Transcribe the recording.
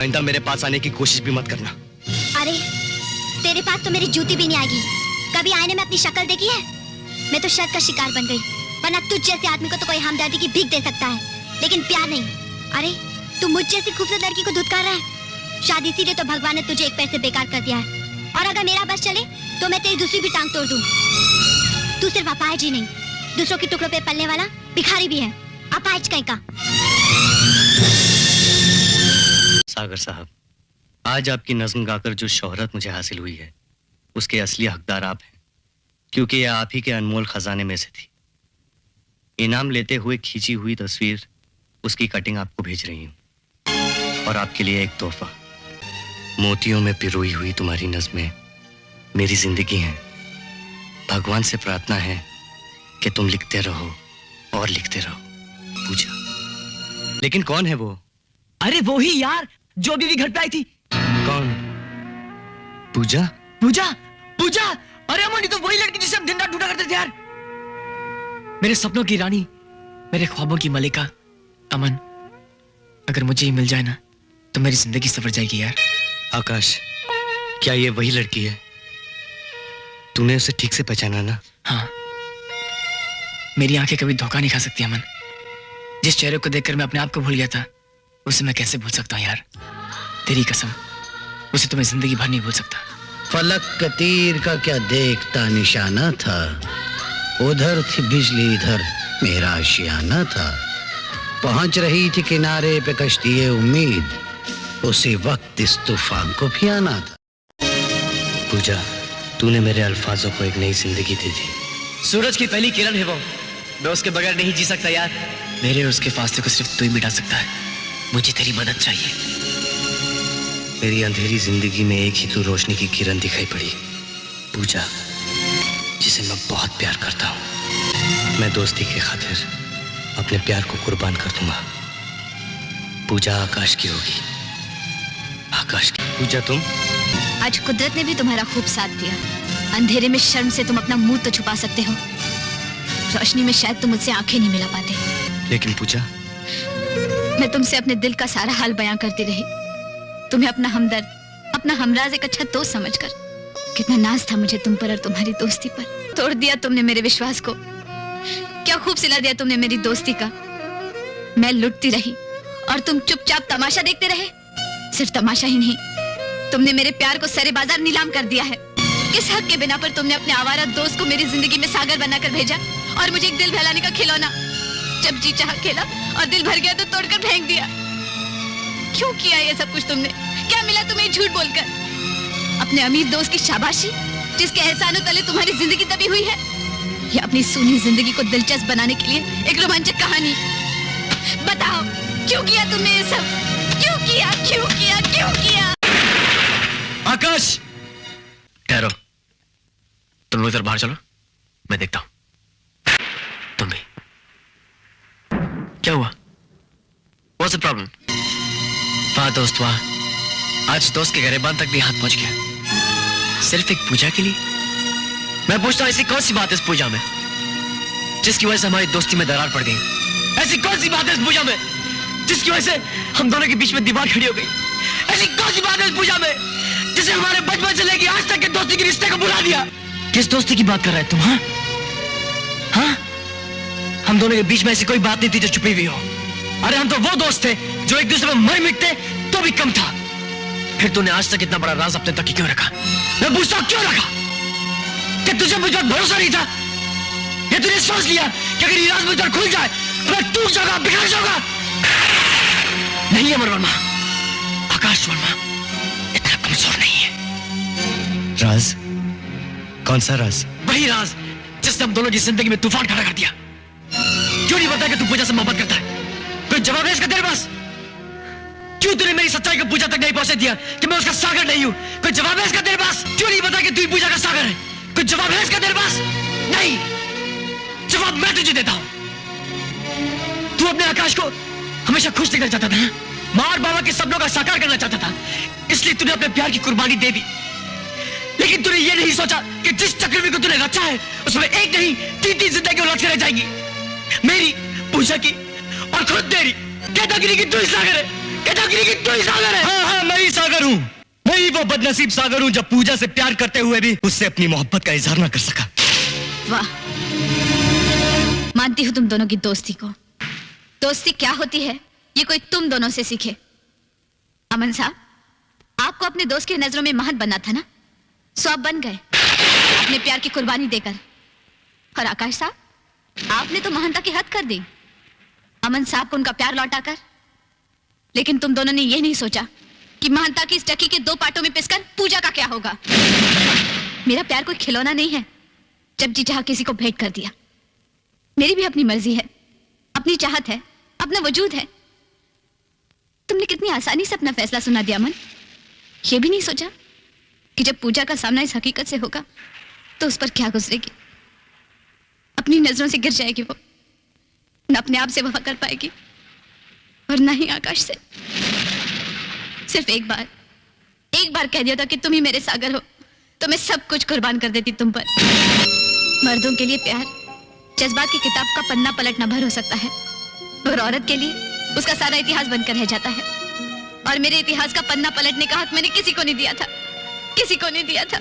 आइंदा मेरे पास आने की कोशिश भी मत करना। अरे तेरे पास तो मेरी जूती भी नहीं आएगी। कभी आईने में अपनी शक्ल देखी है? मैं तो शर्त का शिकार बन गई, वरना तुझ जैसे आदमी को तो कोई हमदर्दी की भीख दे सकता है, लेकिन प्यार नहीं। अरे तू मुझ जैसी खूबसूरत लड़की को धुतकार रहा है। शादी इसीलिए तो भगवान ने तुझे एक पैर से बेकार कर दिया है, और अगर मेरा बस चले तो मैं तेरी दूसरी भी टांग तोड़ दूं। तू सिर्फ अपाहिज ही नहीं, दूसरों के टुकड़ों पे पलने वाला भिखारी भी है। अपाहिज कहीं का। सागर साहब, आज आपकी नज़्म गाकर जो शोहरत मुझे हासिल हुई है, उसके असली हकदार आप हैं, क्योंकि यह आप ही के अनमोल खजाने में से थी। इनाम लेते हुए खींची हुई तस्वीर, उसकी कटिंग आपको भेज रही हूँ, और आपके लिए एक तोहफा। मोतियों में पिरोई हुई तुम्हारी नज़्में मेरी जिंदगी हैं। भगवान से प्रार्थना है कि तुम लिखते रहो और लिखते रहो। पूजा। लेकिन कौन है वो? अरे वो ही यार, जो अभी घर पे आई थी। कौन? पूजा? पूजा? पूजा? अरे अमन, ये तो वही लड़की जिसे हम दिन रात ढूंढा करते थे यार। मेरे सपनों की रानी, मेरे ख्वाबों की मलिका। अमन, अगर मुझे ही मिल जाए ना तो मेरी जिंदगी सवर जाएगी यार। आकाश, क्या ये वही लड़की है? तूने उसे ठीक से पहचाना ना? हाँ, मेरी आंखें कभी धोखा नहीं खा सकती अमन। जिस चेहरे को देखकर मैं अपने आप को भूल गया था, उसे मैं कैसे भूल सकता हूँ यार। तेरी कसम, उसे तो मैं जिंदगी भर नहीं भूल सकता। फलक का तीर का क्या देखता निशाना था, उधर थी बिजली इधर मेरा आशियाना था। पहुंच रही थी किनारे पे कश्ती उम्मीद, उसी वक्त इस तूफान को भी आना था। पूजा, तूने मेरे अल्फाजों को एक नई जिंदगी दे दी। सूरज की पहली किरण है वो, मैं उसके बगैर नहीं जी सकता यार। मेरे और उसके फासले को सिर्फ तू ही मिटा सकता है। मुझे तेरी मदद चाहिए। मेरी अंधेरी जिंदगी में एक ही तू रोशनी की किरण दिखाई पड़ी, पूजा, जिसे मैं बहुत प्यार करता हूँ। मैं दोस्ती की खातिर अपने प्यार को कुर्बान कर दूंगा। पूजा आकाश की होगी, आकाश की। पूजा, तुम? आज कुदरत ने भी तुम्हारा खूब साथ दिया। अंधेरे में शर्म से तुम अपना मुंह तो छुपा सकते हो, रोशनी में शायद तुम मुझसे आंखें नहीं मिला पाते। लेकिन पूजा, मैं तुमसे अपने दिल का सारा हाल बयां करती रही, तुम्हें अपना हमदर्द, अपना हमराज, एक अच्छा दोस्त समझकर। कितना नाज था मुझे तुम पर और तुम्हारी दोस्ती पर। तोड़ दिया तुमने मेरे विश्वास को। क्या खूब सिला दिया तुमने मेरी दोस्ती का। मैं लुटती रही और तुम चुपचाप तमाशा देखते रहे। सिर्फ तमाशा ही नहीं, तुमने मेरे प्यार को सरे बाजार नीलाम कर दिया है। किस हक के बिना पर तुमने अपने आवारा दोस्त को मेरी जिंदगी में सागर बनाकर भेजा, और मुझे एक दिल बहलाने का खिलौना जब जी चाह खेला और दिल भर गया तो तोड़कर फेंक दिया। क्यों किया ये सब कुछ तुमने? क्या मिला तुम्हें झूठ बोलकर? अपने अमीर दोस्त की शाबाशी, जिसके एहसानों तले तुम्हारी जिंदगी दबी हुई है, या अपनी सूनी जिंदगी को दिलचस्प बनाने के लिए एक रोमांचक कहानी? बताओ, क्यों किया तुमने ये सब? क्यों किया, क्यों किया, क्यों किया? आकाश, ठहरो। तुम लोग इधर बाहर चलो, मैं देखता हूं। तुम भी। क्या हुआ? What's the problem? वाह दोस्त वाह, आज दोस्त के गरेबान तक भी हाथ पहुंच गया, सिर्फ एक पूजा के लिए। मैं पूछता हूं, ऐसी कौन सी बात है इस पूजा में जिसकी वजह से हमारी दोस्ती में दरार पड़ गई? ऐसी कौन सी बात है इस पूजा में जिसकी वजह से हम दोनों के बीच में दीवार खड़ी हो गई? ऐसी कौन सी बात है इस पूजा में जिसे हमारे बचपन से लेकर आज तक के दोस्ती के रिश्ते को भुला दिया? किस दोस्ती की बात कर रहे तुम? हाँ हाँ, हम दोनों के बीच में ऐसी कोई बात नहीं थी जो छुपी हुई हो। अरे हम तो वो दोस्त थे जो एक दूसरे में मर मिटते तो भी कम था। फिर तूने आज तक इतना बड़ा राज अपने तक ही क्यों रखा? मैं पूछता हूं, क्यों रखा? कि तुझे मुझ पर भरोसा नहीं था? या तूने सोच लिया कि अगर ये राज मुझ पर खुल जाए तो मैं टूट जाऊंगा, बिखर जाऊंगा? नहीं अमर वर्मा, आकाश वर्मा इतना कमजोर नहीं है। राज? कौन सा राज? वही राज जिसने हम दोनों की जिंदगी में तूफान खड़ा कर दिया। क्यों नहीं बताया कि तू पूजा से मोहब्बत करता है? कोई जवाब है इसका तेरे पास? क्यों तूने मेरी सच्चाई को पूजा तक नहीं पहुंचे दिया कि मैं उसका सागर नहीं हूं? कोई जवाब है इसका तेरे पास? क्यों नहीं बताया कि तू ही पूजा का सागर है? कोई जवाब है इसका तेरे पास? नहीं, जवाब मैं तुझे देता हूं। तू अपने आकाश को हमेशा खुश देखना चाहता था, मां और बाबा के सपनों का साकार करना चाहता था, इसलिए तूने अपने प्यार की कुर्बानी दे दी। लेकिन तूने ये नहीं सोचा कि जिस चक्रव्यूह को तूने रचा है उसमें एक नहीं 3 जिंदगी उलट कर रह जाएंगी, मेरी, पूजा की और खुद तेरी। कहता कि तू ही सागर है, कहता कि तू ही सागर है। हाँ हाँ, मैं ही सागर हूँ। मैं ही वो बदनसीब सागर हूँ जब पूजा से प्यार करते हुए भी उससे अपनी मोहब्बत का इजहार ना कर सका। वाह, मानती हूँ तुम दोनों की दोस्ती को। दोस्ती क्या होती है ये कोई तुम दोनों से सीखे। अमन साहब, आपको अपने दोस्त की नजरों में महंत बनना था ना, सो आप बन गए अपने प्यार की कुर्बानी देकर। और आकाश साहब, आपने तो महंता की हद कर दी अमन साहब को उनका प्यार लौटाकर। लेकिन तुम दोनों ने यह नहीं सोचा कि महंता की इस टकी के 2 पार्टों में पिसकर पूजा का क्या होगा। मेरा प्यार कोई खिलौना नहीं है जब जी चाह किसी को भेंट कर दिया। मेरी भी अपनी मर्जी है, अपनी चाहत है, अपना वजूद है। तुमने कितनी आसानी से अपना फैसला सुना दिया अमन। ये भी नहीं सोचा कि जब पूजा का सामना इस हकीकत से होगा तो उस पर क्या गुजरेगी। अपनी नजरों से गिर जाएगी वो, न अपने आप से वफा कर पाएगी और न ही आकाश से। सिर्फ एक बार कह दिया था कि तुम ही मेरे सागर हो तो मैं सब कुछ कुर्बान कर देती तुम पर। मर्दों के लिए प्यार जज्बात की किताब का पन्ना पलटना भर हो सकता है, और औरत के लिए उसका सारा इतिहास बनकर रह जाता है। और मेरे इतिहास का पन्ना पलटने का हक मैंने किसी को नहीं दिया था, किसी को नहीं दिया था।